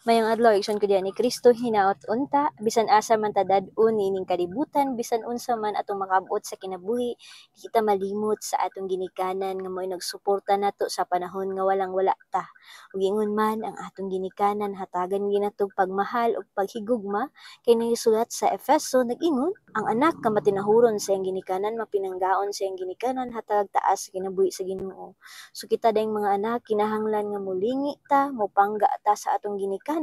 Mayong adlaw igsoon ko diyan ni Kristo hinaot unta bisan asa man ta dad-on niining kalibutan bisan unsa man atong makaabot sa kinabuhi di kita malimot sa atong ginikanan nga mo'y nagsuporta nato sa panahon nga walang-wala ta. Ug ingon man ang atong ginikanan hatagan ginatong pagmahal ug paghigugma kay nagsulat sa Efeso nag-ingon ang anak nga matinahuron sa iyang ginikanan mapinanggaon sa iyang ginikanan hatag taas sa kinabuhi sa Ginoo. So kita dayong mga anak kinahanglan nga molingi ta, mopangga ta sa atong ginikanan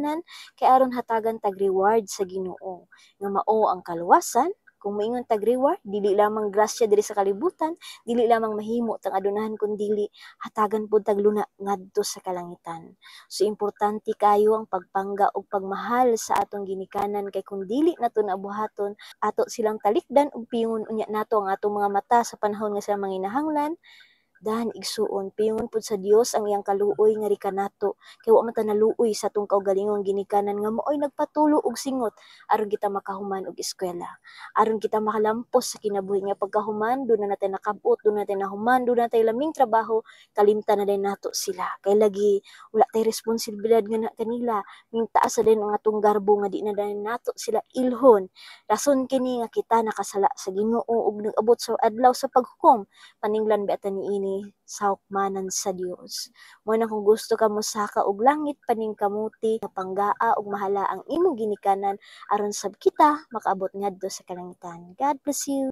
kay aron hatagan tag reward sa Ginoo nga mao ang kaluwasan. Kung moingon tag reward dili lamang grasya diri sa kalibutan, dili lamang mahimo tang adunahan kun dili hatagan pud tag luna ngadto sa kalangitan. So importante kayo ang pagpangga ug pagmahal sa atong ginikanan kay kung dili nato nabuhaton ato silang talikdan ug pingon unya nato ang atong mga mata sa panahon nga sila manginahanglan. Dahan igsuon pingon pud sa Dios ang iyang kaluoy nga rikanato kay wa man ta naluoy sa atong kaugalingong ginikanan nga mo'y nagpatulo og singot aron kita makahuman og eskwela, aron kita makalampos sa kinabuhi nga pagkahuman doon na natay nakab-ot, doon na natay nahuman, doon na natay laming trabaho kalimtan na din nato sila kay lagi wala tay responsibilidad nga kanila ning taas sa din ang atong garbo nga di na din nato sila ilhon. Rason kini nga kita nakasala sa Ginoo ug nag-abot sa adlaw sa paghukom paninglan biata niini sa hukmanan sa Dios. Mo na kung gusto ka mosaka og langit paning kamuti nga panggaa ug mahala ang imong ginikanan aron sab kita makaabot ngadto sa kalangitan. God bless you.